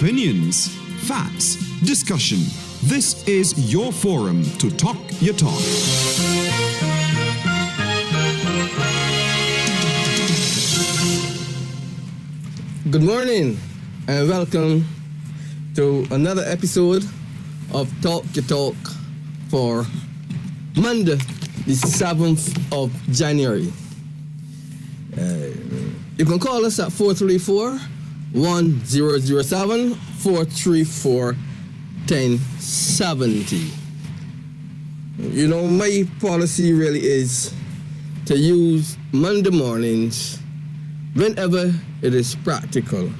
Opinions, facts, discussion. This is your forum to talk your talk. Good morning and welcome to another episode of Talk Your Talk for Monday, the 7th of January. You can call us at 434-1007, 434-1070. You know, my policy really is to use Monday mornings whenever it is practical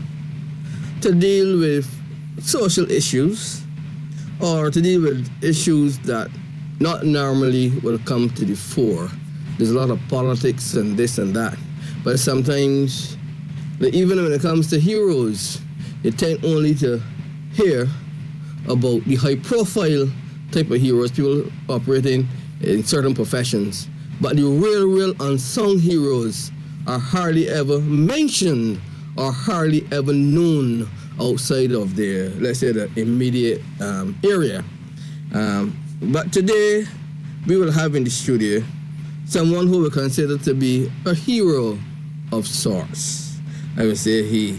to deal with social issues or to deal with issues that not normally will come to the fore. There's a lot of politics and this and that, but sometimes, even when it comes to heroes, you tend only to hear about the high-profile type of heroes, people operating in certain professions, but the real unsung heroes are hardly ever mentioned or hardly ever known outside of their, let's say, the immediate area. But today, we will have in the studio someone who we consider to be a hero of sorts. I would say he,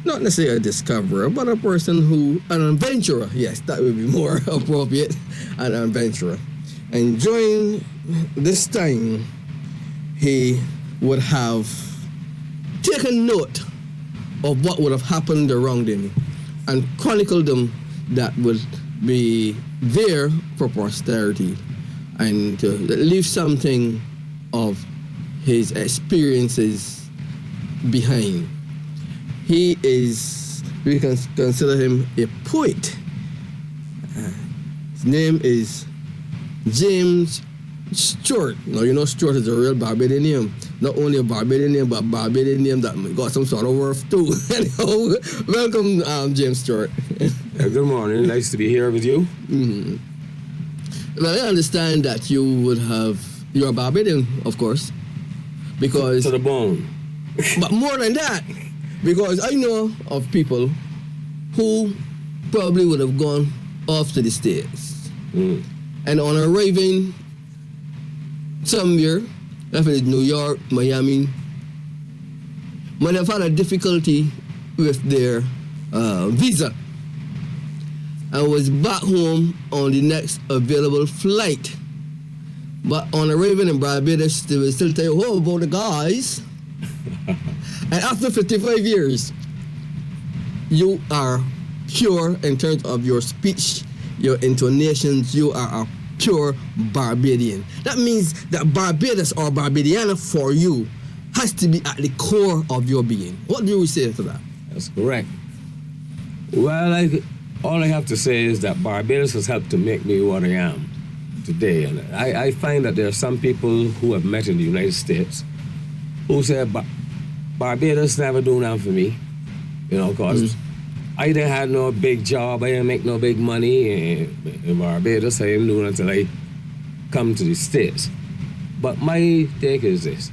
not necessarily a discoverer, but a person who, an adventurer. Yes, that would be more appropriate, an adventurer. And during this time, he would have taken note of what would have happened around him and chronicled them that would be there for posterity and to leave something of his experiences behind. He is, we can consider him a poet. His name is James Stuart. Now, you know Stuart is a real Barbadian name. Not only a Barbadian name, but a Barbadian name that got some sort of worth too. Anyhow, welcome, James Stuart. Good morning. Nice to be here with you. Mm-hmm. Well, I understand that you're a Barbadian, of course, because... To the bone. But more than that, because I know of people who probably would have gone off to the States. And on arriving somewhere, if it's New York, Miami, might have had a difficulty with their visa and was back home on the next available flight. But on arriving in Barbados, they will still tell you, oh, about the guys. And after 55 years, you are pure in terms of your speech, your intonations. You are a pure Barbadian. That means that Barbados or Barbadiana for you has to be at the core of your being. What do you say to that? That's correct. Well, all I have to say is that Barbados has helped to make me what I am today. And I find that there are some people who have met in the United States who say Barbados never do nothing for me, you know, because I didn't have no big job, I didn't make no big money in Barbados. I didn't do it until I come to the States. But my take is this.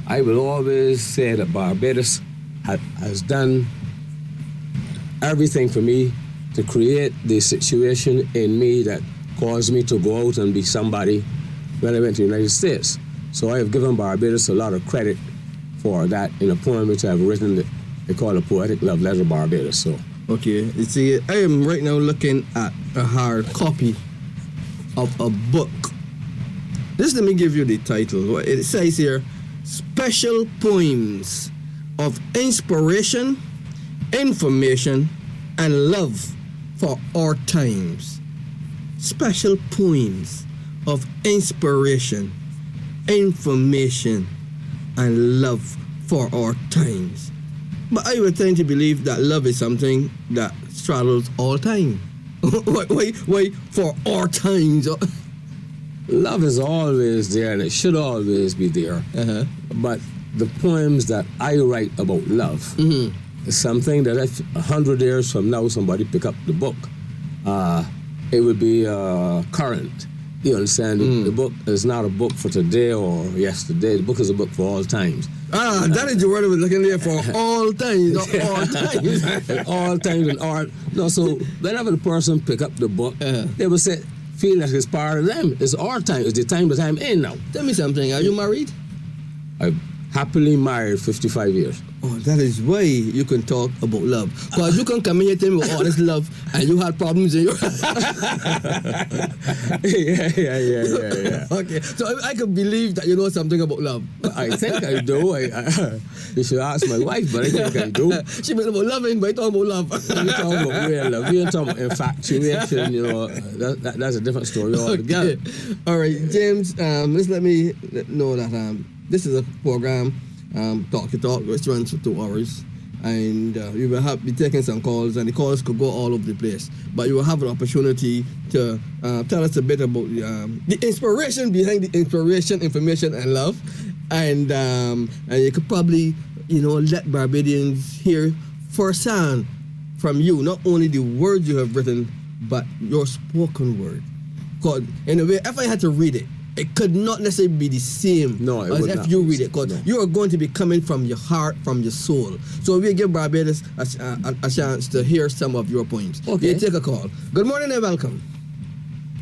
I will always say that Barbados has done everything for me to create the situation in me that caused me to go out and be somebody when I went to the United States. So I have given Barbados a lot of credit for that in a poem which I've written that they call a poetic love letter Barbados. So okay, you see, I am right now looking at a hard copy of a book. Just let me give you the title. It says here, Special Poems of Inspiration, Information, and Love for Our Times. Special poems of inspiration, information, and love for our times. But I would tend to believe that love is something that straddles all time. why for our times? Love is always there and it should always be there. But the poems that I write about love is something that if 100 years from now somebody pick up the book, it would be current. You understand? The book is not a book for today or yesterday. The book is a book for all times. That is the word I was looking there for. All times, not all times. All times and art. No, so whenever the person pick up the book, they will say, feel that it's part of them. It's our time. It's the time that I'm in now. Tell me something. Are you married? I'm happily married 55 years. Oh, that is why you can talk about love. Because you can come in here telling me all this love and you had problems in your Yeah. Okay, so I can believe that you know something about love. I think I do. You should ask my wife, but I think I do. She meant about loving, but I talk about love. We're talking about real love. We're talking about infatuation, you know. That's a different story altogether. Okay. All right, James, just let me know that this is a program, Talk Your Talk, which runs for 2 hours. And you will be taking some calls, and the calls could go all over the place. But you will have an opportunity to tell us a bit about the inspiration behind the inspiration, information, and love. And you could probably, let Barbadians hear firsthand from you, not only the words you have written, but your spoken word. Because in a way, if I had to read it, it could not necessarily be the same as if you read it, because you are going to be coming from your heart, from your soul. So we'll give Barbados a chance to hear some of your points. Okay. You take a call. Good morning and welcome.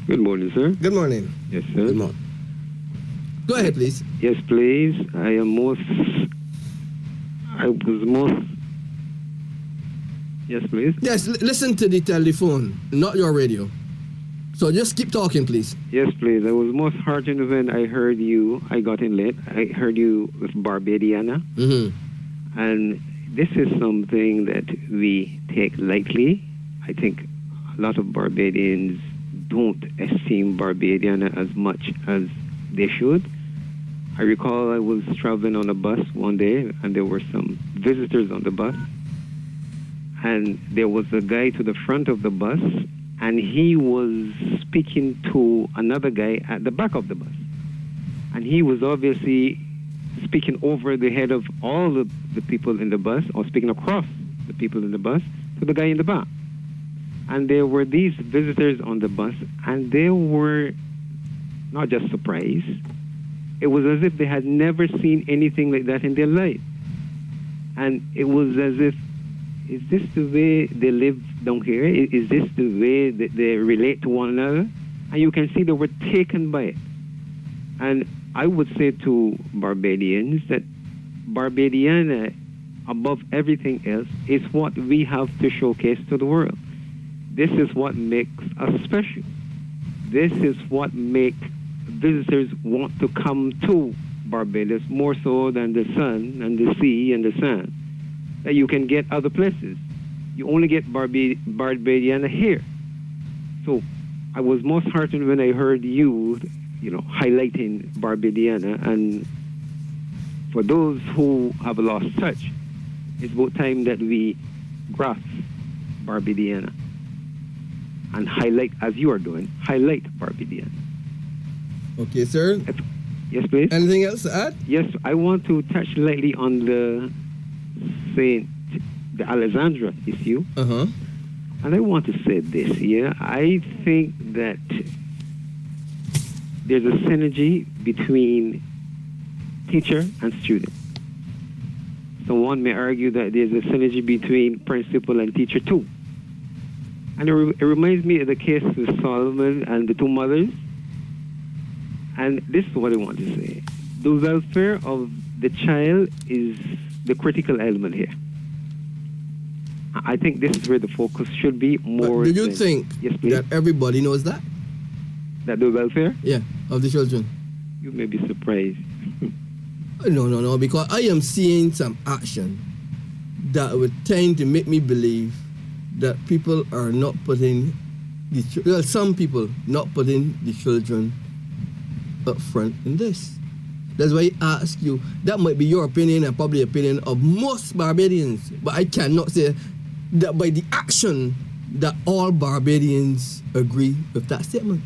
Good morning, sir. Good morning. Yes, sir. Good morning. Go ahead, please. Yes, please. I was most... Yes, please. Yes, listen to the telephone, not your radio. So just keep talking, please. Yes, please. I was most heartened when I heard you. I got in late. I heard you with Barbadiana. Mm-hmm. And this is something that we take lightly. I think a lot of Barbadians don't esteem Barbadiana as much as they should. I recall I was traveling on a bus one day, and there were some visitors on the bus. And there was a guy to the front of the bus, and he was speaking to another guy at the back of the bus. And he was obviously speaking over the head of all the people in the bus, or speaking across the people in the bus, to the guy in the back. And there were these visitors on the bus, and they were not just surprised. It was as if they had never seen anything like that in their life. And it was as if, is this the way they live down here? Is this the way that they relate to one another? And you can see they were taken by it. And I would say to Barbadians that Barbadiana, above everything else, is what we have to showcase to the world. This is what makes us special. This is what makes visitors want to come to Barbados more so than the sun and the sea and the sand that you can get other places. You only get Barbadiana here. So I was most heartened when I heard you highlighting Barbadiana. And for those who have lost touch, it's about time that we grasp Barbadiana and highlight, as you are doing, highlight Barbadiana. Okay, sir. Yes, please. Anything else to add? Yes, I want to touch lightly on the Alexandra issue. Uh-huh. And I want to say this here. I think that there's a synergy between teacher and student. So one may argue that there's a synergy between principal and teacher too. And it reminds me of the case with Solomon and the two mothers. And this is what I want to say. The welfare of the child is the critical element here. I think this is where the focus should be more. But do you think that everybody knows that? That the welfare? Yeah, of the children. You may be surprised. No, because I am seeing some action that would tend to make me believe that people are not putting some people not putting the children up front in this. That's why I ask you. That might be your opinion and probably opinion of most Barbadians, but I cannot say that by the action that all Barbadians agree with that statement.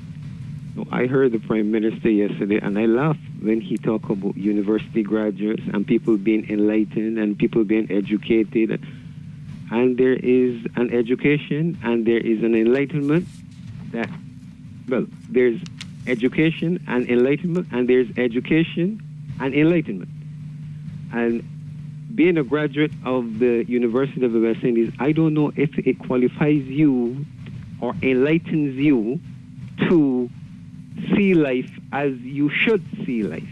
I heard the Prime Minister yesterday, and I laughed when he talked about university graduates and people being enlightened and people being educated. And there is an education and there is an enlightenment that, well, there's education and enlightenment, and there's education and enlightenment. And being a graduate of the University of the West Indies, I don't know if it qualifies you or enlightens you to see life as you should see life.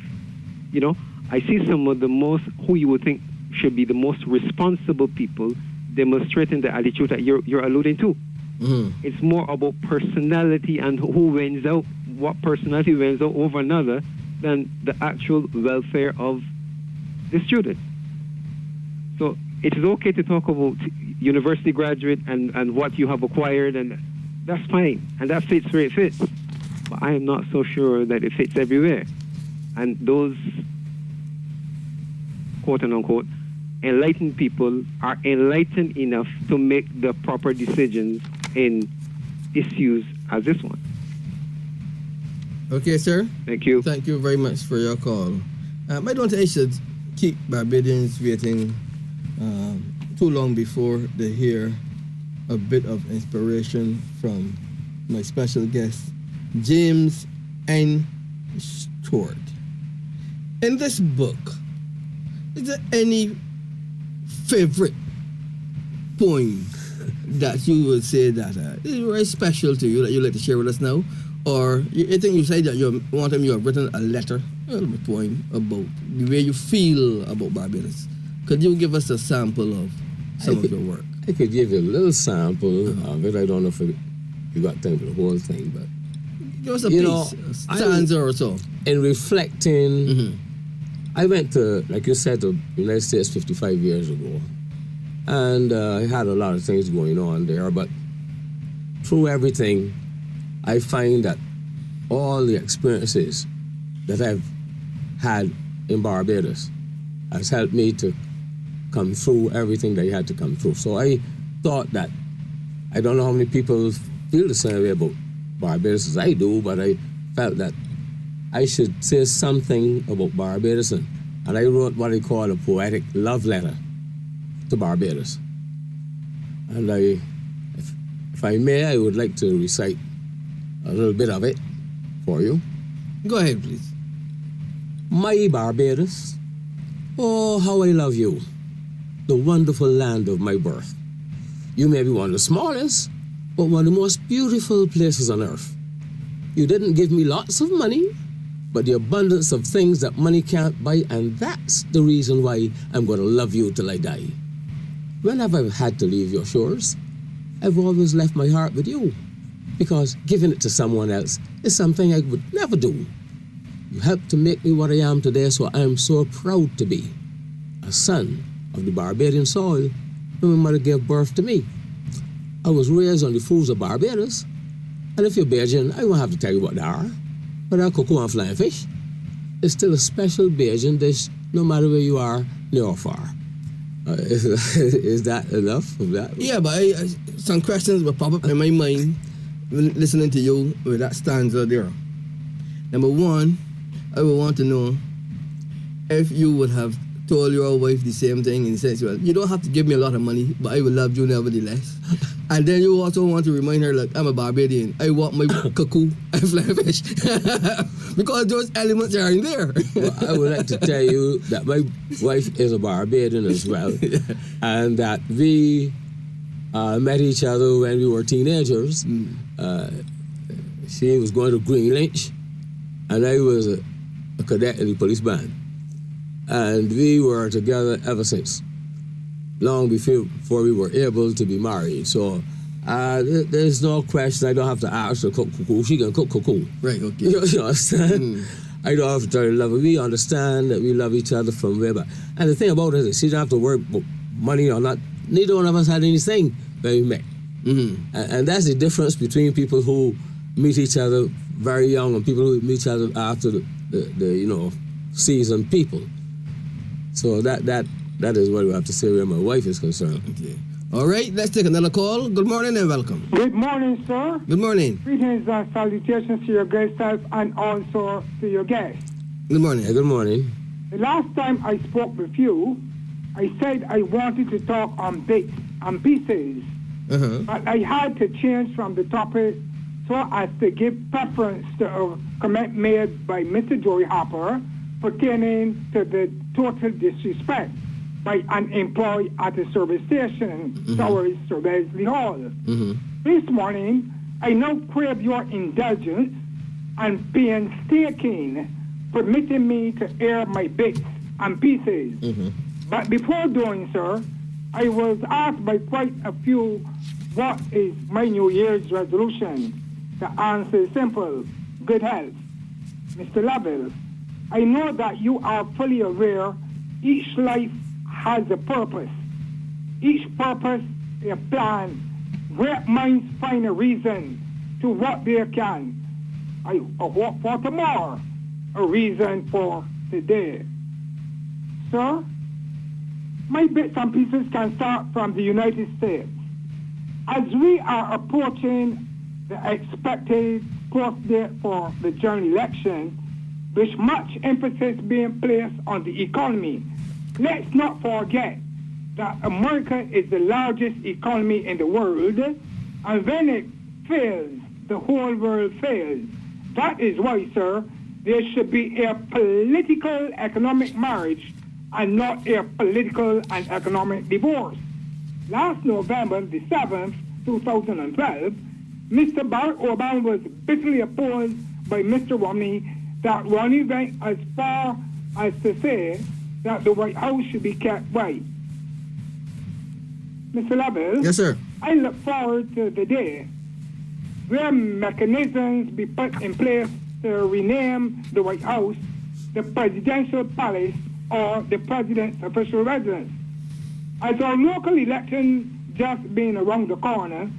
You know, I see some of the most, who you would think should be the most responsible people demonstrating the attitude that you're alluding to. Mm-hmm. It's more about personality and who wins out, what personality wins out over another, than the actual welfare of the student. So it is okay to talk about university graduate and what you have acquired, and that's fine, and that fits where it fits. But I am not so sure that it fits everywhere. And those, quote and unquote, enlightened people are enlightened enough to make the proper decisions in issues as this one. Okay, sir. Thank you. Thank you very much for your call. I don't think I should keep Barbadians waiting too long before they hear a bit of inspiration from my special guest, James N. Stuart. In this book, is there any favorite poem that you would say that is very special to you that you'd like to share with us now? Or you think you say that one time you have written a letter, a poem about the way you feel about Barbados. Could you give us a sample of some of your work? I could give you a little sample of it. I don't know if you got time for the whole thing, but give us a piece, a stanza or so. In reflecting, I went to, like you said, the United States 55 years ago, and I had a lot of things going on there, but through everything, I find that all the experiences that I've had in Barbados has helped me to come through everything that you had to come through. So I thought that, I don't know how many people feel the same way about Barbados as I do, but I felt that I should say something about Barbados, and I wrote what I call a poetic love letter to Barbados. And if I may, I would like to recite a little bit of it for you. Go ahead, please. My Barbados, oh, how I love you, the wonderful land of my birth. You may be one of the smallest, but one of the most beautiful places on earth. You didn't give me lots of money, but the abundance of things that money can't buy, and that's the reason why I'm going to love you till I die. Whenever I've had to leave your shores, I've always left my heart with you, because giving it to someone else is something I would never do. You helped to make me what I am today, so I am so proud to be a son of the Barbadian soil when my mother gave birth to me. I was raised on the foods of Barbados, and if you're Bajan, I won't have to tell you what they are, but our cocoa and flying fish is still a special Bajan dish, no matter where you are, near or far. Is that enough of that? Yeah, but some questions will pop up in my mind when listening to you with that stanza there. Number one, I would want to know if you would have told your wife the same thing in the sense, well, you don't have to give me a lot of money, but I will love you nevertheless. And then you also want to remind her, like, I'm a Barbadian. I want my cuckoo and flying fish. Because those elements are in there. Well, I would like to tell you that my wife is a Barbadian as well. Yeah. And that we met each other when we were teenagers. She was going to Green Lynch, and I was a cadet in the police band. And we were together ever since, long before we were able to be married. So there's no question. I don't have to ask her to cook cuckoo. She can cook cuckoo. Right, okay. You understand? I don't have to tell her love her. We understand that we love each other from way back. And the thing about it is, she don't have to worry about money or not. Neither one of us had anything when we met. And that's the difference between people who meet each other very young and people who meet each other after the seasoned people. So that is what we have to say where my wife is concerned. Okay. All right, let's take another call. Good morning and welcome. Good morning, sir. Good morning. Greetings and salutations to your great self and also to your guest. Good morning. Good morning. The last time I spoke with you, I said I wanted to talk on bits and pieces. But I had to change from the topic so as to give preference to a comment made by Mr. Joey Harper pertaining to the total disrespect by an employee at a service station towards Sir Leslie Hall. This morning, I now crave your indulgence and painstaking permitting me to air my bits and pieces. But before doing so, I was asked by quite a few what is my New Year's resolution. The answer is simple: good health. Mr. Lovell, I know that you are fully aware each life has a purpose. Each purpose a plan. Great minds find a reason to what they can. I hope for tomorrow, a reason for today. Sir, my bits and pieces can start from the United States. As we are approaching the expected close date for the general election, with much emphasis being placed on the economy, let's not forget that America is the largest economy in the world, and when it fails, the whole world fails. That is why, sir, there should be a political economic marriage and not a political and economic divorce. Last November the 7th, 2012, Mr. Barack Obama was bitterly opposed by Mr. Romney that Romney went as far as to say that the White House should be kept white. Mr. Lovell? Yes, sir. I look forward to the day where mechanisms be put in place to rename the White House the Presidential Palace or the President's official residence. As our local election just being around the corner,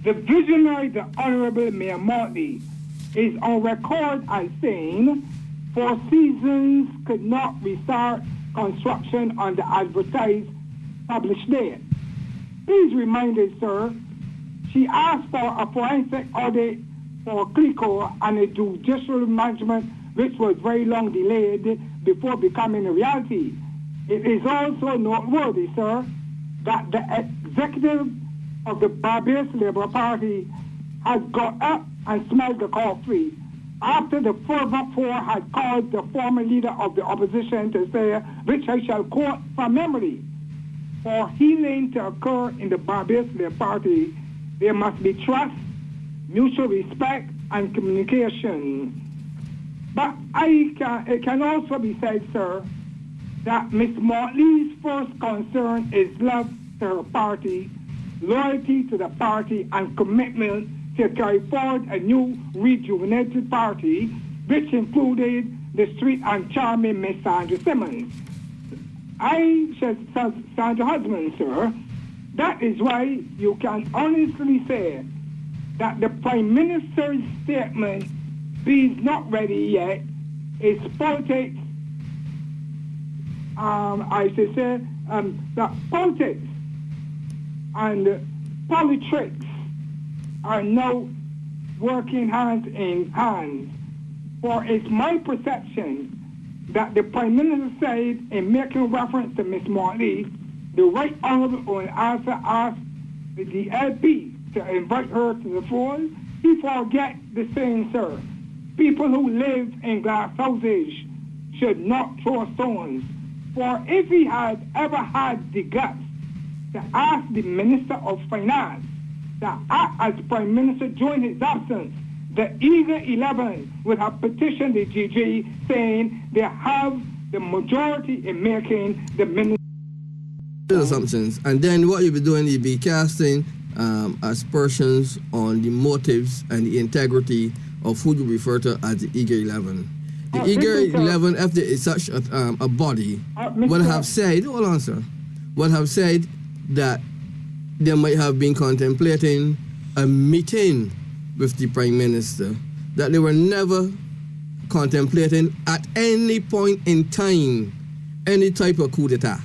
the visionary, the Honorable Mayor Motley, is on record as saying 4 Seasons could not restart construction on the advertised published date. Please remind us, sir, she asked for a forensic audit for CLICO and a judicial management which was very long delayed before becoming a reality. It is also noteworthy, sir, that the executive of the Barbados Labour Party has got up and smelled the coffee after the fervent 4 had called the former leader of the opposition to say, which I shall quote from memory, for healing to occur in the Barbados Labour Party, there must be trust, mutual respect, and communication. But it can also be said, sir, that Ms. Motley's first concern is love to her party, loyalty to the party, and commitment to carry forward a new rejuvenated party, which included the sweet and charming Miss Sandra Simmons. I said Sandra husband, sir. That is why you can honestly say that the Prime Minister's statement, "He's not ready yet," is politics. I should say that politics and politics are now working hand in hand. For it's my perception that the Prime Minister said in making reference to Ms. Motley, the Right Honourable also asked the LP to invite her to the fold. He forget the saying, sir. People who live in glass houses should not throw stones. For if he had ever had the guts to ask the Minister of Finance to act as Prime Minister during his absence, the Eager 11 would have petitioned the GG saying they have the majority in making the minister. Assumptions. And then what you'll be doing, you'll be casting aspersions on the motives and the integrity of who you refer to as the Eager 11. The Eager 11, if there is such a body, would have said, hold on, sir, would have said that they might have been contemplating a meeting with the Prime Minister, that they were never contemplating at any point in time any type of coup d'etat.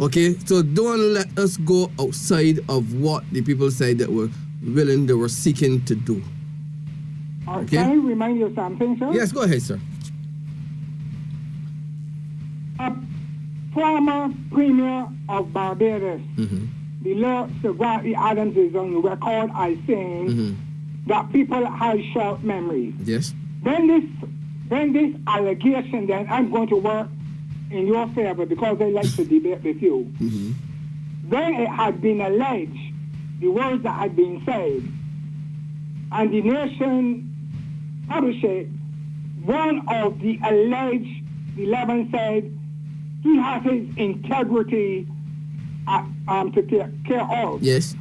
Okay, so don't let us go outside of what the people said that were willing, they were seeking to do. Okay? Can I remind you of something, sir? Yes, go ahead, sir. A former Premier of Barbados, the Lord Sir Adams, is on record as saying that people have short memories. Yes. Then this allegation, then I'm going to work in your favor because I like to debate with you. Mm-hmm. Then it had been alleged, the words that had been said, and the nation published it. One of the alleged 11 said he has his integrity to take care of. Yes.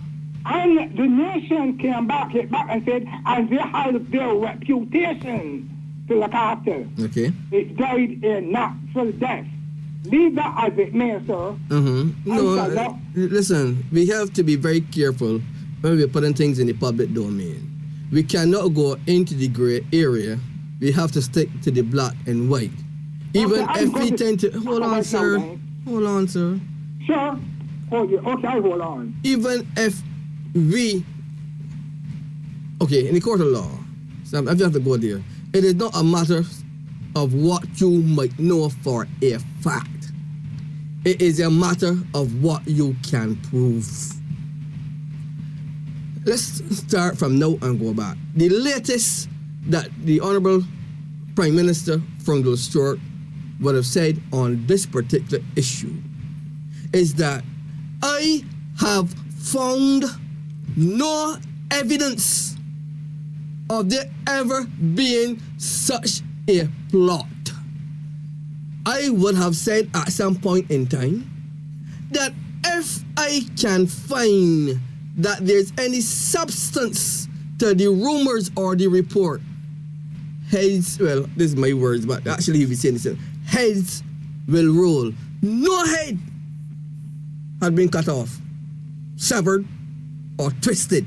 And the nation came back, hit back and said, and they have their reputation to look after. Okay. It died a natural death. Leave that as it may, sir. Mm-hmm. No, listen, we have to be very careful when we're putting things in the public domain. We cannot go into the gray area. We have to stick to the black and white. Even okay, if we tend to... Hold on, sir. Hold on, sir. Sure. Okay, hold on. Even if we... Okay, in the court of law, so I just have to go there. It is not a matter of what you might know for a fact. It is a matter of what you can prove. Let's start from now and go back. The latest that the Honorable Prime Minister Frank Stuart would have said on this particular issue is that I have found no evidence of there ever being such a plot. I would have said at some point in time that if I can find that there's any substance to the rumors or the report, heads, well, this is my words, but actually he was saying this, heads will roll. No head had been cut off, severed, or twisted.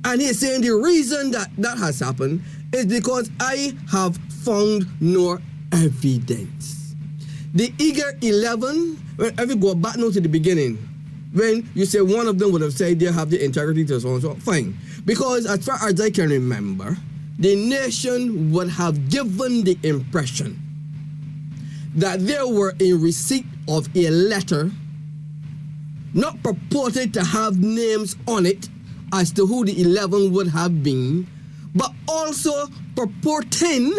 And he's saying the reason that that has happened is because I have found no evidence. The eager 11, if you go back now to the beginning, when you say one of them would have said they have the integrity to so and so, fine. Because as far as I can remember, the nation would have given the impression that they were in receipt of a letter not purported to have names on it as to who the 11 would have been, but also purporting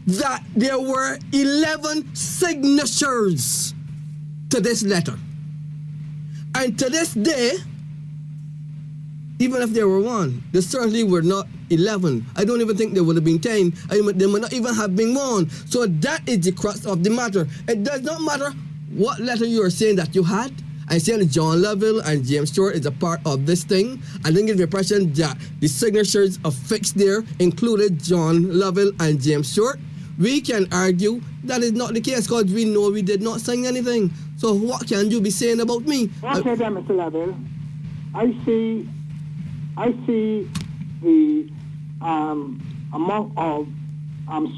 that there were 11 signatures to this letter. And to this day, even if there were one, there certainly were not 11. I don't even think there would have been 10. There might not even have been one. So that is the crux of the matter. It does not matter what letter you are saying that you had. I saying that John Lovell and James Stuart is a part of this thing. I think it's the impression that the signatures affixed there included John Lovell and James Stuart. We can argue that is not the case because we know we did not sign anything. So what can you be saying about me? Okay then, Mr. Lovell. I see the amount of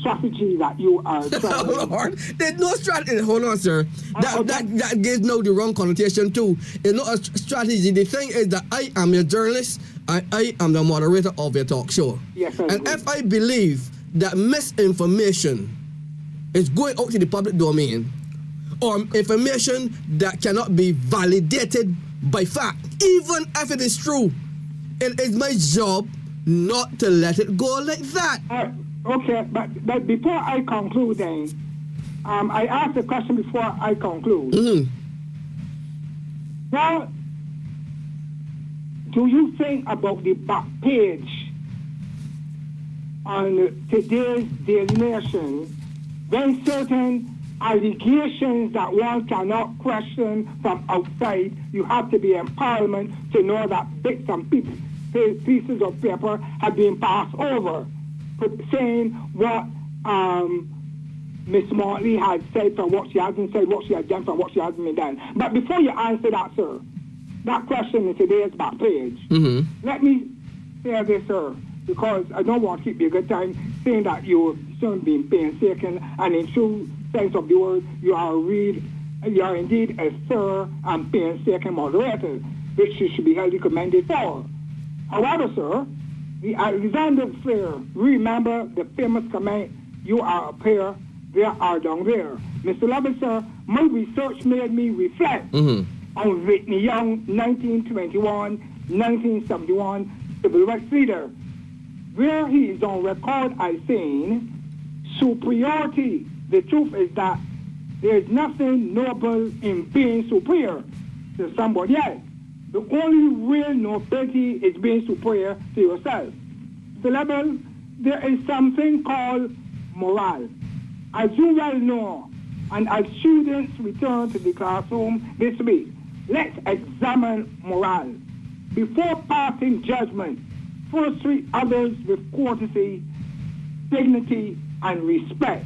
strategy that you are trying. Lord, there's no strategy. Hold on, sir. That gives now the wrong connotation too. It's not a strategy. The thing is that I am a journalist and I am the moderator of a talk show. Yes, sir. And if I believe that misinformation is going out to the public domain or information that cannot be validated by fact, even if it is true, it is my job not to let it go like that. Okay, but before I conclude then, I asked a question before I conclude. Mm-hmm. Well, do you think about the back page on today's Daily Nation when certain allegations that one cannot question from outside, you have to be in Parliament to know that bits and pieces of paper have been passed over, saying what Miss Morley had said from what she hasn't said, what she has done from what she hasn't been done. But before you answer that, sir, that question in today's back page, let me say this, sir, because I don't want to keep you a good time saying that you shouldn't be painstaking, and in true sense of the word, you are indeed a thorough and painstaking moderator, which you should be highly commended for. However, sir, the Alexander Flair, remember the famous comment, you are up here, they are down there. Mr. Lovell, sir, my research made me reflect on Whitney Young, 1921, 1971, civil rights leader. where he is on record as saying superiority. The truth is that there is nothing noble in being superior to somebody else. The only real nobility is being superior to yourself. The level, there is something called morale. As you well know, and as students return to the classroom this week, let's examine morale. Before passing judgment, first treat others with courtesy, dignity, and respect.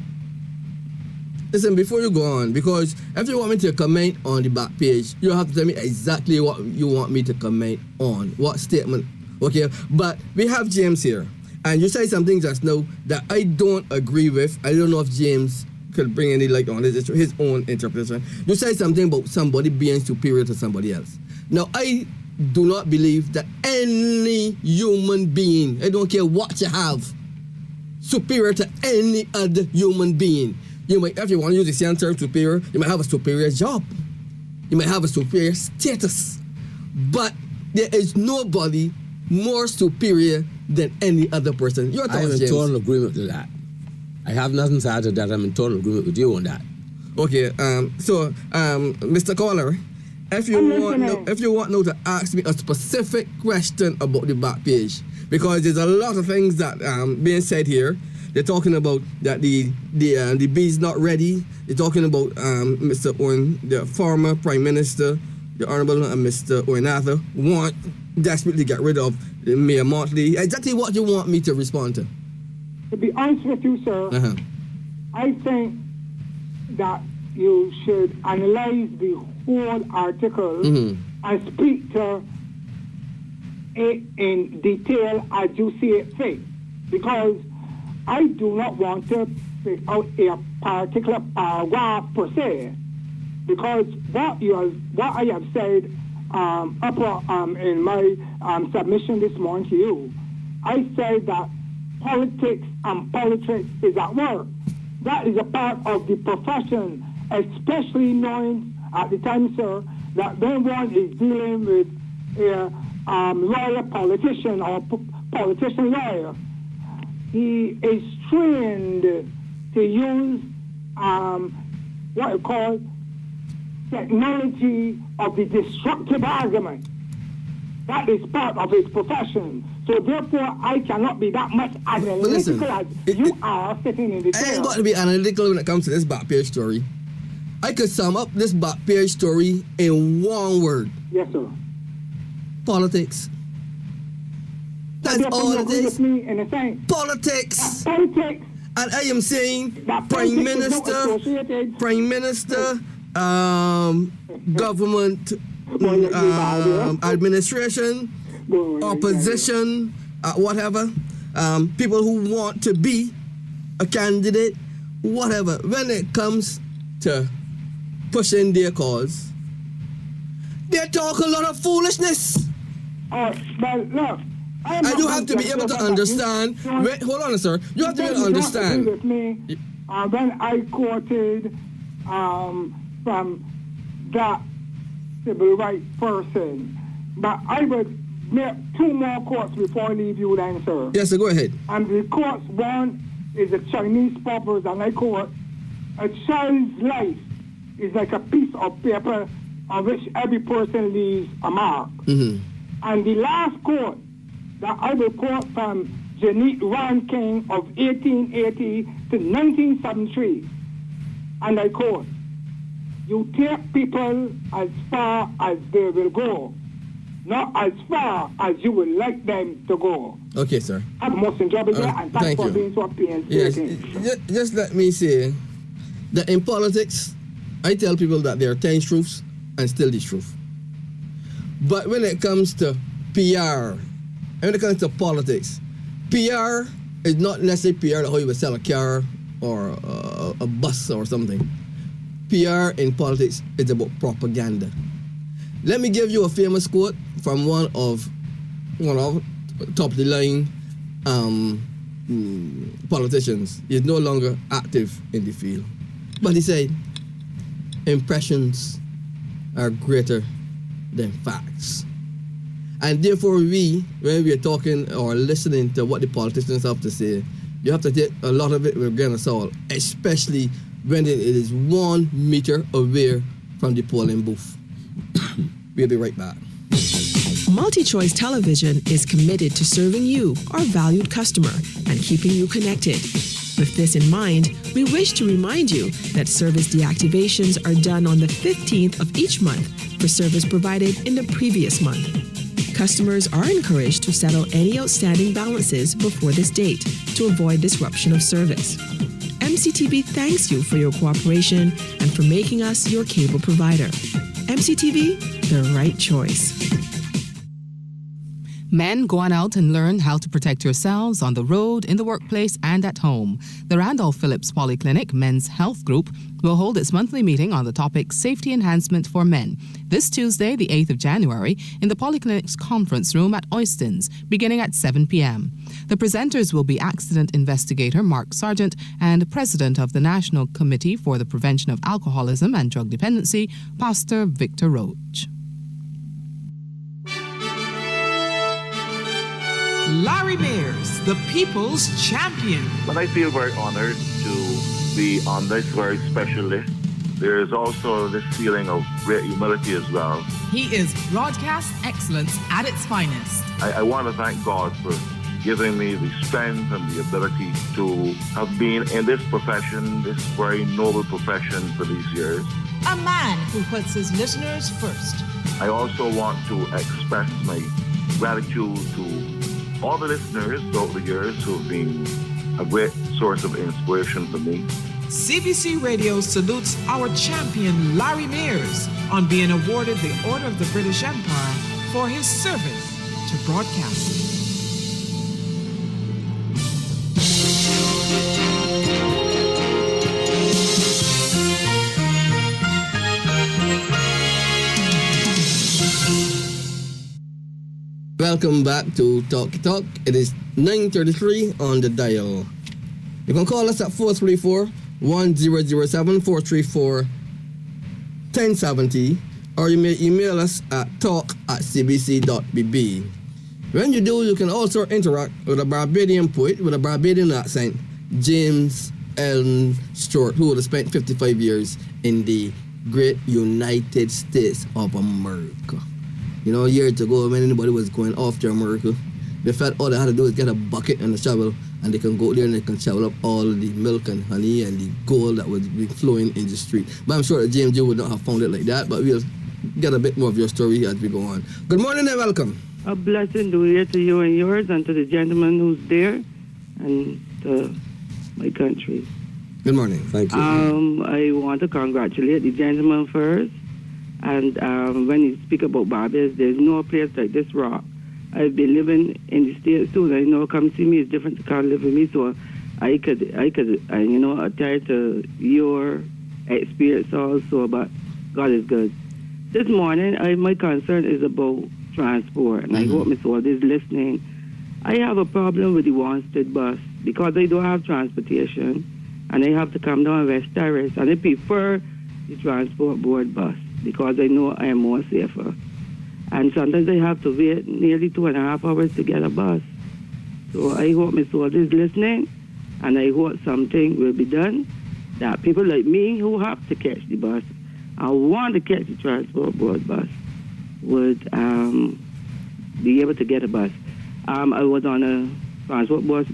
Listen, before you go on, because if you want me to comment on the back page, you have to tell me exactly what you want me to comment on, what statement, okay? But we have James here, and you said something just now that I don't agree with. I don't know if James could bring any light on it. It's his own interpretation. You said something about somebody being superior to somebody else. Now, I do not believe that any human being, I don't care what you have, superior to any other human being. You might, if you want to use the same term superior, you might have a superior job. You might have a superior status. But there is nobody more superior than any other person. Your thoughts, I'm in James? total agreement with that. I have nothing to add to that. I'm in total agreement with you on that. Okay, Mr. Caller, if you want now to ask me a specific question about the back page, because there's a lot of things that being said here. They're talking about that the bee's not ready. They're talking about Mr. Owen, the former Prime Minister, the Honorable Mr. Owen Arthur, want desperately get rid of Mayor Motley. Exactly what you want me to respond to? To be honest with you, sir, I think that you should analyze the whole article and speak to it in detail as you see it fit. Because I do not want to pick out a particular paragraph per se. Because what I have said in my submission this morning to you, I said that politics and politics is at work. That is a part of the profession, especially knowing at the time, sir, that when one is dealing with a lawyer politician or politician lawyer, he is trained to use what you call technology of the destructive argument. That is part of his profession. So therefore, I cannot be that much analytical as you are sitting in the chair. I ain't got to be analytical when it comes to this back page story. I could sum up this back page story in one word. Yes, sir. Politics. That's all it is. With me in a sense. Politics. Politics. And I am saying That Prime politics Minister, government, administration, opposition, whatever, people who want to be a candidate, whatever. When it comes to pushing their cause, they talk a lot of foolishness. But look, and you have to be able to understand. Wait, hold on, sir. You have to be able to understand. With me, when I quoted from that civil rights person, but I would make two more quotes before I leave you then, sir. Yes, sir, go ahead. And the quotes, one is a Chinese proverb, and I quote, "A child's life is like a piece of paper on which every person leaves a mark." Mm-hmm. And the last quote that I will quote from Janet Rankin of 1880 to 1973, and I quote, "You take people as far as they will go, not as far as you would like them to go." Okay, sir. Have a most enjoyable day, and thanks for being so painstaking. Yes, just let me say that in politics, I tell people that there are 10 truths and still the truth. But when it comes to PR, and when it comes to politics, PR is not necessarily PR like how you would sell a car or a bus or something. PR in politics is about propaganda. Let me give you a famous quote from one of top of the line politicians. He's no longer active in the field. But he said, "Impressions are greater than facts." And therefore, when we are talking or listening to what the politicians have to say, you have to take a lot of it with a grain of salt, especially when it is 1 meter away from the polling booth. We'll be right back. MultiChoice Television is committed to serving you, our valued customer, and keeping you connected. With this in mind, we wish to remind you that service deactivations are done on the 15th of each month for service provided in the previous month. Customers are encouraged to settle any outstanding balances before this date to avoid disruption of service. MCTV thanks you for your cooperation and for making us your cable provider. MCTV, the right choice. Men, go on out and learn how to protect yourselves on the road, in the workplace, and at home. The Randolph Phillips Polyclinic Men's Health Group will hold its monthly meeting on the topic Safety Enhancement for Men this Tuesday, the 8th of January, in the Polyclinic's conference room at Oyston's, beginning at 7 p.m. The presenters will be accident investigator Mark Sargent and president of the National Committee for the Prevention of Alcoholism and Drug Dependency, Pastor Victor Roach. Larry Mears, the people's champion. But I feel very honored to be on this very special list. There is also this feeling of great humility as well. He is broadcast excellence at its finest. I want to thank God for giving me the strength and the ability to have been in this profession, this very noble profession for these years. A man who puts his listeners first. I also want to express my gratitude to all the listeners over the years who have been a great source of inspiration for me. CBC Radio salutes our champion Larry Mears on being awarded the Order of the British Empire for his service to broadcasting. Welcome back to Talk Talk. It is 9:33 on the dial. You can call us at 434-1007, or you may email us at talk@cbc.bb. When you do, you can also interact with a Barbadian poet with a Barbadian accent, James L. Stuart, who has spent 55 years in the great United States of America. You know, years ago, when anybody was going off to America, they felt all they had to do is get a bucket and a shovel, and they can go there and they can shovel up all the milk and honey and the gold that was flowing in the street. But I'm sure that James Joe would not have found it like that, but we'll get a bit more of your story as we go on. Good morning and welcome. A blessing New Year to you and yours, and to the gentleman who's there, and to my country. Good morning. Thank you. I want to congratulate the gentleman first. And when you speak about Barbados, there's no place like this rock. I've been living in the States too, and I know come see me is different to come live with me, so I could attach to your experience also, but God is good. This morning, my concern is about transport, and I hope Ms. Ward is listening. I have a problem with the Wanstead bus because I don't have transportation, and I have to come down West Terrace, and I prefer the transport board bus, because I know I am more safer. And sometimes I have to wait nearly 2.5 hours to get a bus. So I hope Ms. Ward is listening, and I hope something will be done that people like me who have to catch the bus, I want to catch the transport board bus, would be able to get a bus. I was on a transport bus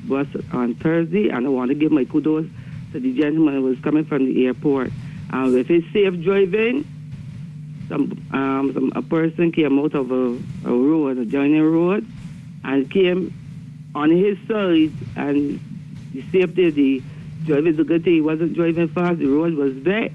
on Thursday, and I want to give my kudos to the gentleman who was coming from the airport. With his safe driving, a person came out of a road, a joining road, and came on his side, and the safety, the driver is a good thing. He wasn't driving fast. The road was wet.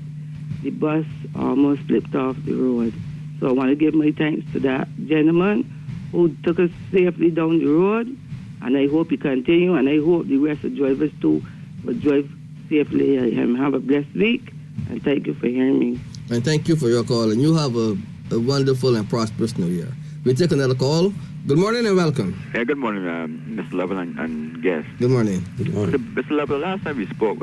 The bus almost slipped off the road. So I want to give my thanks to that gentleman who took us safely down the road, and I hope he continue, and I hope the rest of the drivers too will drive safely. Have a blessed week, and thank you for hearing me. And thank you for your call, and you have a wonderful and prosperous New Year. We take another call. Good morning and welcome. Yeah, good morning, Mr. Lovell and guest. Good morning. Mr. Lovell, last time we spoke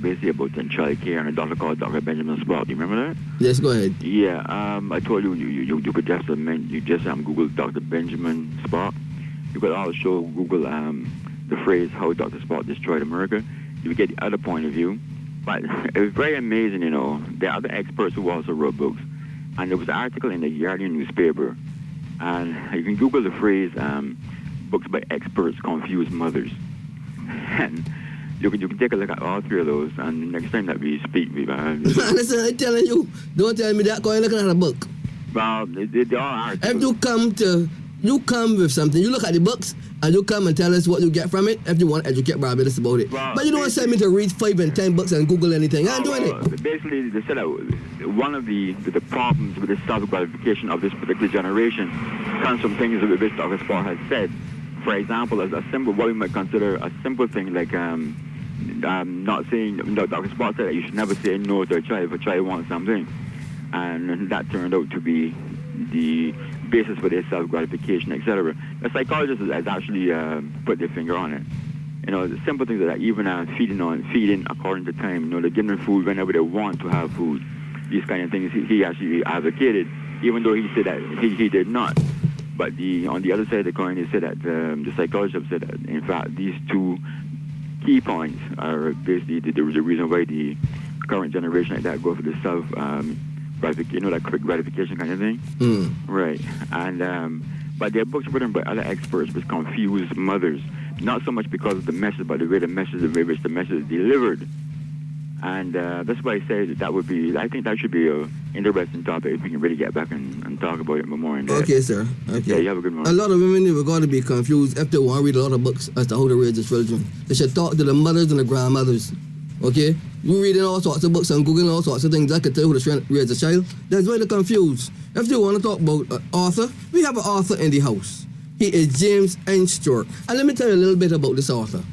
basically about child care and a doctor called Dr. Benjamin Sprout. Do you remember that? Yes, go ahead. Yeah, I told you could just Google Dr. Benjamin Sprout. You could also Google the phrase "How Dr. Sprout Destroyed America." You would get the other point of view. But it was very amazing, you know. There are other experts who also wrote books, and there was an article in the Guardian newspaper. And you can Google the phrase "books by experts confuse mothers," and you can take a look at all three of those. And next time that we speak, listen, I'm telling you, don't tell me that. Go and look at a book. Well, they all are. If you come with something, you look at the books and you come and tell us what you get from it. If you want to educate Barbados about it, but you don't send me to read 5 and 10 books and Google anything. I'm doing it. Basically, they said that one of the problems with the self-gratification of this particular generation comes from things that which Dr. Sprout has said. For example, as a simple, what we might consider a simple thing like not saying. Dr. Sprout said that you should never say no to a child if a child wants something, and that turned out to be the basis for their self-gratification, etc. The psychologist has actually put their finger on it. You know, the simple things that even feeding according to time. You know, they're giving them food whenever they want to have food. These kind of things he actually advocated, even though he said that he did not. But on the other side of the coin, he said that the psychologist said that in fact these two key points are basically the reason why the current generation like that go for the self. That quick gratification kind of thing. Right. And but their books written by other experts which confuse mothers, not so much because of the message, but the way the message is delivered. And that's why I say that would be, I think that should be an interesting topic if we can really get back and talk about it more in depth. Okay, sir. Okay. Yeah, you have a good morning. A lot of women were going to be confused if they want to read a lot of books as to how to raise their children. They should talk to the mothers and the grandmothers. Okay? You reading all sorts of books and Googling all sorts of things that could tell who to raise a child. That's why they're confused. If you want to talk about an author, we have an author in the house. He is James N. Stuart. And let me tell you a little bit about this author.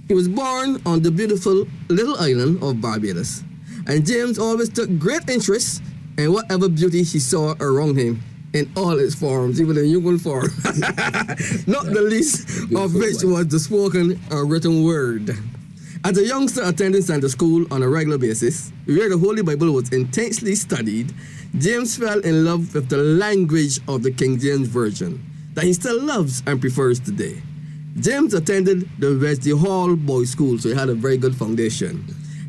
He was born on the beautiful little island of Barbados. And James always took great interest in whatever beauty he saw around him in all its forms, even in human form. Not the least of which was the spoken or written word. As a youngster attending Sunday school on a regular basis, where the Holy Bible was intensely studied, James fell in love with the language of the King James Version that he still loves and prefers today. James attended the Wesley Hall Boys' School, so he had a very good foundation.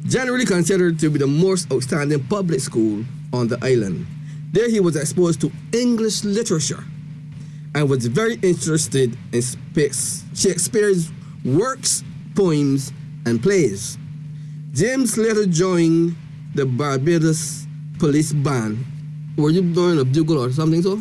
Generally considered to be the most outstanding public school on the island. There he was exposed to English literature and was very interested in Shakespeare's works, poems, and plays. James later joined the Barbados Police Band. Were you blowing a bugle or something so?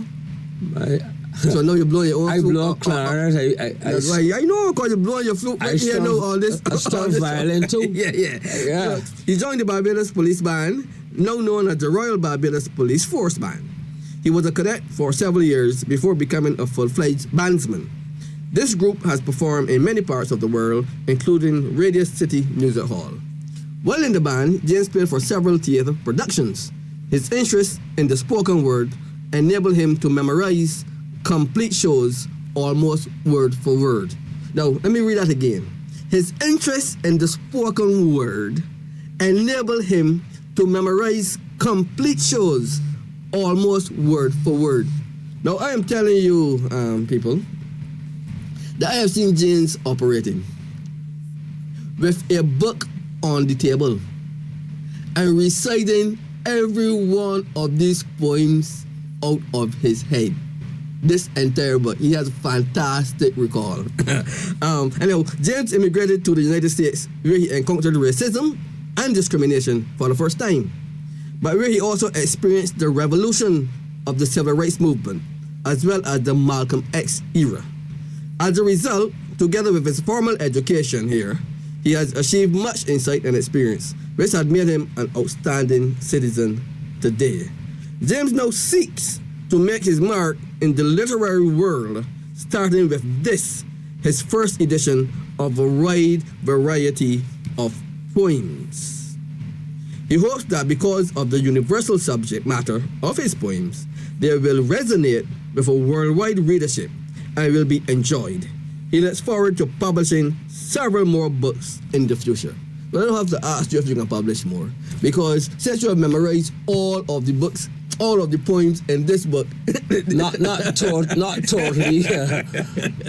So now you're blowing your own flute? I blow clarinet. That's why I know, because you're blowing your flute. I know all this. I strum violin too. Yeah. So he joined the Barbados Police Band, now known as the Royal Barbados Police Force Band. He was a cadet for several years before becoming a full-fledged bandsman. This group has performed in many parts of the world, including Radio City Music Hall. While in the band, James played for several theater productions. His interest in the spoken word enabled him to memorize complete shows almost word for word. Now, let me read that again. His interest in the spoken word enabled him to memorize complete shows almost word for word. Now, I am telling you, people, that I have seen James operating with a book on the table and reciting every one of these poems out of his head. This entire book. He has a fantastic recall. Anyhow, James immigrated to the United States where he encountered racism and discrimination for the first time, but where he also experienced the revolution of the civil rights movement as well as the Malcolm X era. As a result, together with his formal education here, he has achieved much insight and experience, which has made him an outstanding citizen today. James now seeks to make his mark in the literary world, starting with this, his first edition of a wide variety of poems. He hopes that because of the universal subject matter of his poems, they will resonate with a worldwide readership and will be enjoyed. He looks forward to publishing several more books in the future. But I don't have to ask you if you can publish more, because since you have memorized all of the books, all of the poems in this book, not totally, yeah.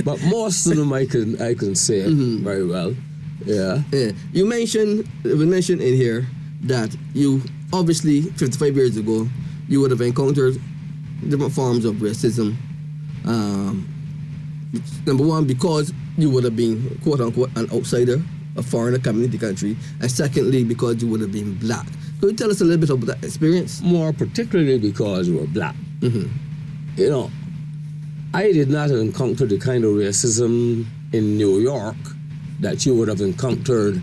But most of them I can say very well. Yeah. You mentioned in here that you obviously 55 years ago you would have encountered different forms of racism. Number one, because you would have been quote unquote an outsider, a foreigner coming into the country, and secondly because you would have been black. Could you tell us a little bit about that experience? More particularly because you were black. You know, I did not encounter the kind of racism in New York that you would have encountered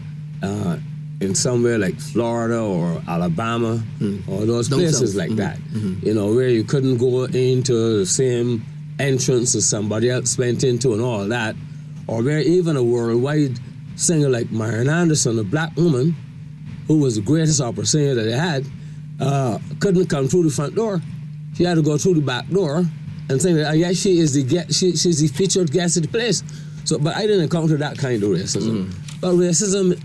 in somewhere like Florida or Alabama or those places like that. You know, where you couldn't go into the same entrance as somebody else went into and all that, or where even a worldwide singer like Marian Anderson, a black woman who was the greatest opera singer that they had, couldn't come through the front door. She had to go through the back door and sing that, yeah, she's the featured guest of the place. So, but I didn't encounter that kind of racism. But racism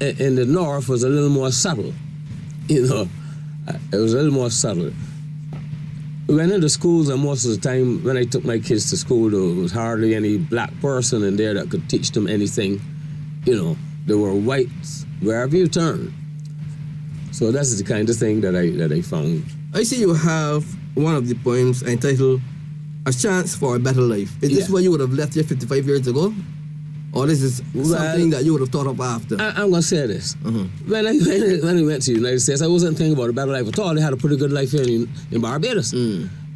in the North was a little more subtle. You know, it was a little more subtle. We went into schools, and most of the time when I took my kids to school, there was hardly any black person in there that could teach them anything. You know, there were whites wherever you turn. So that's the kind of thing that I found. I see you have one of the poems entitled "A Chance for a Better Life." Is this what you would have left here 55 years ago? Or this is something that you would have thought of after? I'm going to say this. When I went to the United States, I wasn't thinking about a better life at all. They had a pretty good life here in Barbados.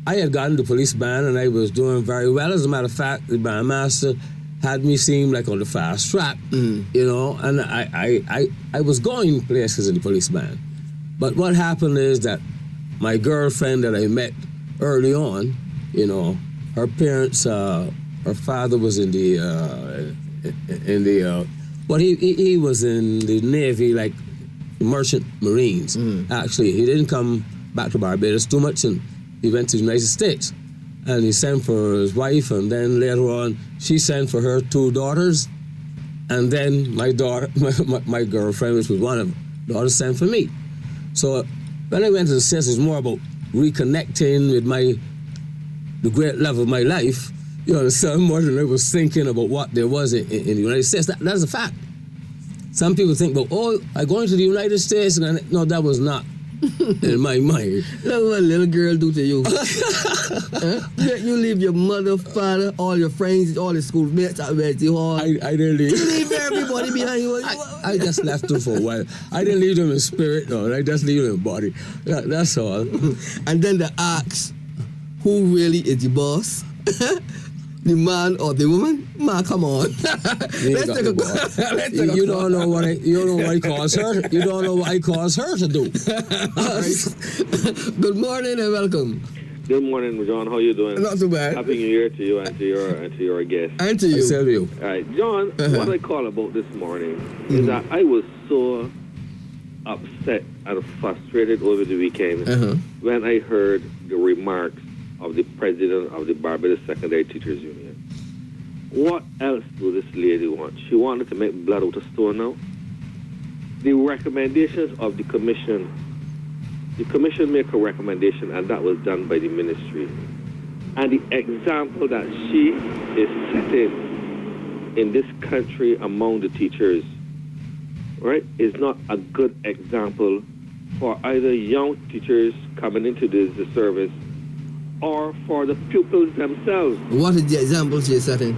I had gotten the police band, and I was doing very well. As a matter of fact, the bandmaster had me seem like on the fast track, you know, and I was going places in the police band. But what happened is that my girlfriend that I met early on, you know, her parents, her father was in the he was in the Navy, like merchant marines. Actually, he didn't come back to Barbados too much, and he went to the United States. And he sent for his wife, and then later on, she sent for her 2 daughters, and then my daughter, my girlfriend, which was one of the daughters, sent for me. So when I went to the States, it was more about reconnecting with the great love of my life. You understand, more than I was thinking about what there was in the United States. That's a fact. Some people think, well, I'm going to the United States. And no, that was not in my mind. Look what a little girl do to you. You leave your mother, father, all your friends, all your schoolmates at Wesley Hall. I didn't leave. You leave everybody behind you. I just left them for a while. I didn't leave them in spirit, no. I just leave them in body. That's all. And then they ask, who really is the boss? The man or the woman? Man, come on. You don't know what I cause her. You don't know what I cause her to do. Good morning and welcome. Good morning, John. How you doing? Not too bad. Happy New Year to you and to your guests. And to you. I tell you. All right, John. What I call about this morning is that I was so upset and frustrated over the weekend when I heard the remarks of the president of the Barbados Secondary Teachers Union. What else do this lady want? She wanted to make blood out of stone now? The recommendations of the commission made a recommendation, and that was done by the ministry. And the example that she is setting in this country among the teachers, right, is not a good example for either young teachers coming into the service or for the pupils themselves. What is the example she is setting?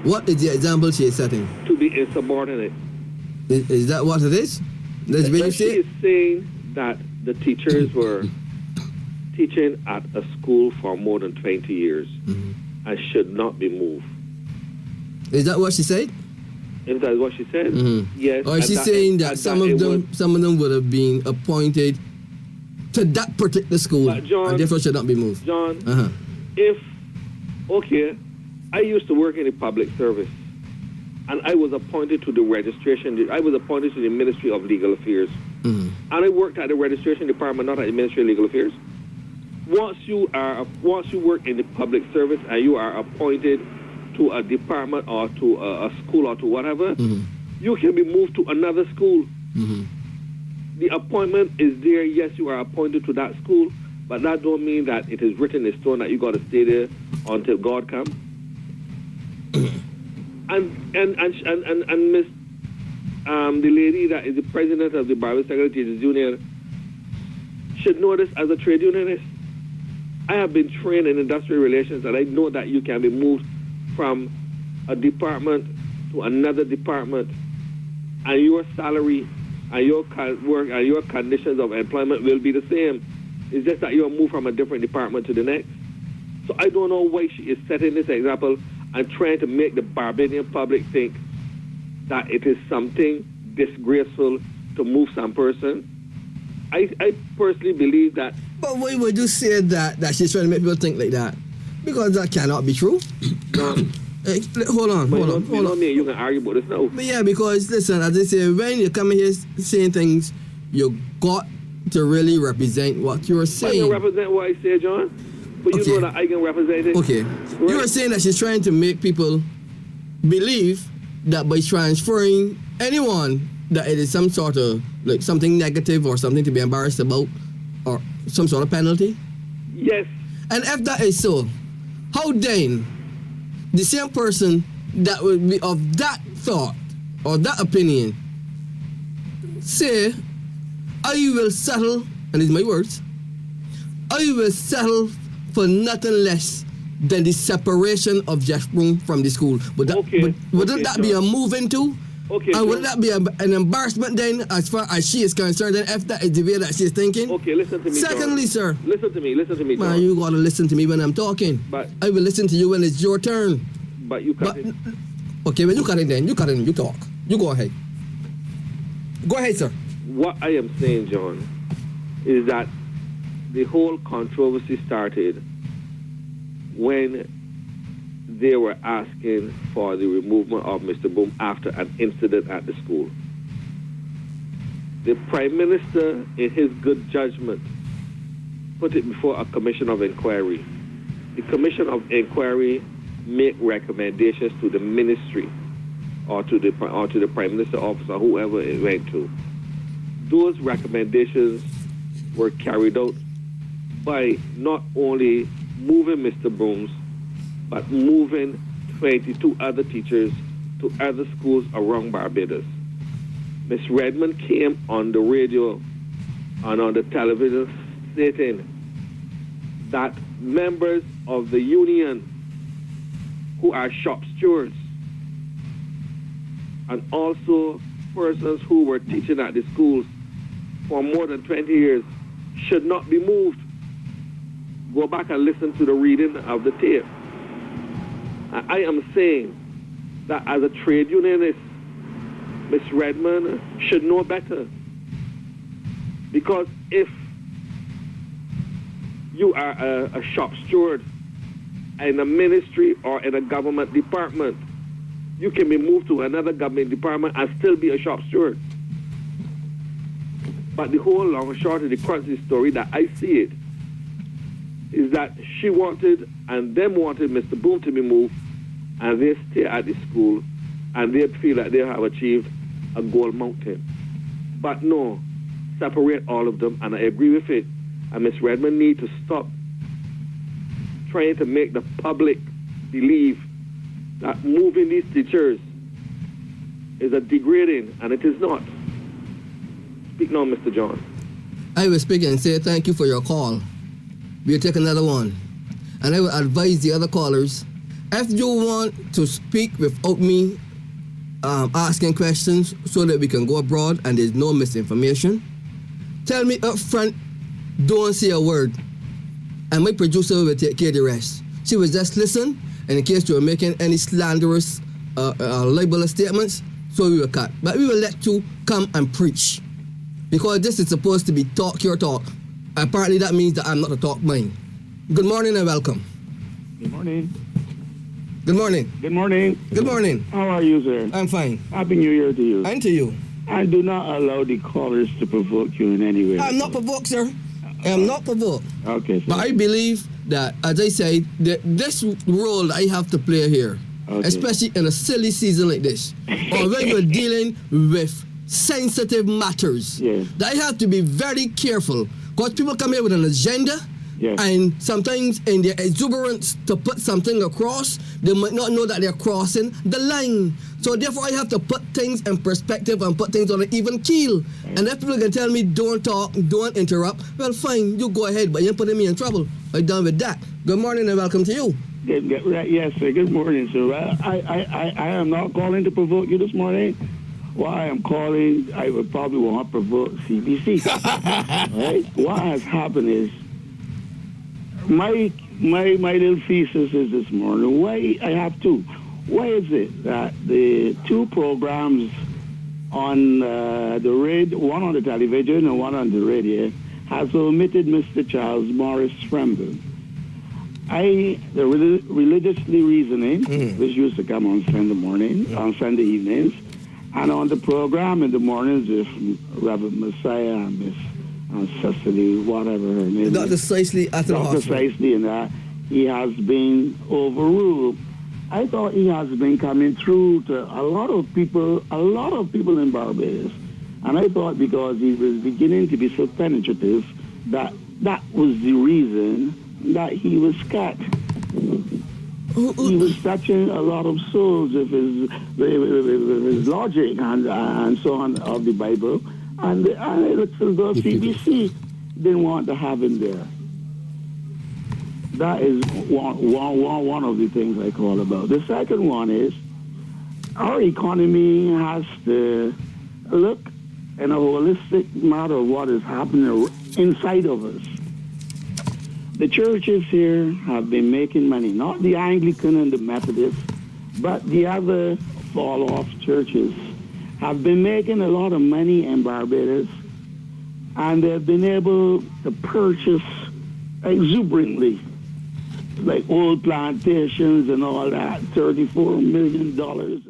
What is the example she is setting? To be insubordinate. Is that what it is? That's what you say? She is saying that the teachers were teaching at a school for more than 20 years and should not be moved. Is that what she said? If that's what she said, yes. Or is she saying that some of them would have been appointed to that particular school, John, and therefore should not be moved? John, I used to work in the public service, and I was appointed to the registration. I was appointed to the Ministry of Legal Affairs, and I worked at the registration department, not at the Ministry of Legal Affairs. once you work in the public service and you are appointed to a department or to a school or to whatever, you can be moved to another school. The appointment is there. Yes, you are appointed to that school, but that don't mean that it is written in stone that you got to stay there until God comes. and Miss the lady that is the president of the Bible Secretaries Union should know this as a trade unionist. I have been trained in industrial relations, and I know that you can be moved from a department to another department, and your salary and your work and your conditions of employment will be the same. It's just that you're moved from a different department to the next. So I don't know why she is setting this example and trying to make the Barbadian public think that it is something disgraceful to move some person. I personally believe that. But why would you say that she's trying to make people think like that? Because that cannot be true. Hey, hold on. You can argue about this now. But yeah, because listen, as I say, when you come here saying things, you got to really represent what you're saying. I can represent what I say, John. But you know that I can represent it. Okay. Right? You were saying that she's trying to make people believe that by transferring anyone that it is some sort of like something negative or something to be embarrassed about or some sort of penalty? Yes. And if that is so, how then the same person that would be of that thought or that opinion say, I will settle, and these are my words, I will settle for nothing less than the separation of Jeff Broom from the school. Wouldn't that be a move into? Okay. And wouldn't that be an embarrassment then, as far as she is concerned, then if that is the way that she's thinking? Okay, listen to me. Secondly, John. sir. Listen to me. Man, you gotta listen to me when I'm talking. But I will listen to you when it's your turn. But you cut it. Okay, well, you cut it then. You talk. You go ahead. Go ahead, sir. What I am saying, John, is that the whole controversy started when they were asking for the removal of Mr. Boom after an incident at the school. The Prime Minister, in his good judgment, put it before a commission of inquiry. The commission of inquiry make recommendations to the ministry or to the Prime Minister office or whoever it went to. Those recommendations were carried out by not only moving Mr. Brooms, but moving 22 other teachers to other schools around Barbados. Ms. Redmond came on the radio and on the television stating that members of the union who are shop stewards and also persons who were teaching at the schools for more than 20 years should not be moved. Go back and listen to the reading of the tape. I am saying that as a trade unionist, Ms. Redmond should know better. Because if you are a shop steward in a ministry or in a government department, you can be moved to another government department and still be a shop steward. But the whole long and short of the crux of the story that I see it is that she wanted and them wanted Mr. Boom to be moved, and they stay at the school and they feel that they have achieved a gold mountain. But no, separate all of them, and I agree with it. And Ms. Redmond needs to stop trying to make the public believe that moving these teachers is a degrading, and it is not. Speak now, Mr. John. I will speak and say thank you for your call. We'll take another one. And I will advise the other callers, if you want to speak without me asking questions so that we can go abroad and there's no misinformation, tell me up front, don't say a word. And my producer will take care of the rest. She will just listen, and in case you are making any slanderous, libelous statements, so we will cut. But we will let you come and preach. Because this is supposed to be talk your talk. Apparently that means that I'm not a talk mine. Good morning and welcome. Good morning. Good morning. Good morning. Good morning. How are you, sir? I'm fine. Happy New Year to you. And to you. I do not allow the callers to provoke you in any way. I'm not provoked, sir. I am not provoked. Okay. But I believe that, as I say, this role I have to play here, especially in a silly season like this, or when you're dealing with sensitive matters, that I have to be very careful. Because people come here with an agenda, and sometimes in their exuberance to put something across, they might not know that they're crossing the line. So therefore I have to put things in perspective and put things on an even keel. And if people can tell me don't talk, don't interrupt, well fine, you go ahead, but you're putting me in trouble. I'm done with that. Good morning and welcome to you. Yes, sir. Good morning, sir. I am not calling to provoke you this morning. Why I am calling, I would probably want to provoke CBC. Right? What has happened is, my little thesis is this morning. Why I have two. Why is it that the two programs on the radio, one on the television and one on the radio, has omitted Mr. Charles Morris Fremble? The religiously reasoning, which used to come on Sunday morning, on Sunday evenings, and on the program in the mornings with Reverend Messiah and Miss Cecily, whatever her name is. Dr. Sicely at the hospital. Dr. Sicely, and that he has been overruled. I thought he has been coming through to a lot of people in Barbados. And I thought because he was beginning to be so penetrative, that was the reason that he was cut. He was touching a lot of souls with his logic and so on of the Bible. And it looks as though CBC didn't want to have him there. That is one of the things I call about. The second one is our economy has to look in a holistic matter of what is happening inside of us. The churches here have been making money, not the Anglican and the Methodist, but the other fall-off churches have been making a lot of money in Barbados, and they've been able to purchase exuberantly, like old plantations and all that, $34 million.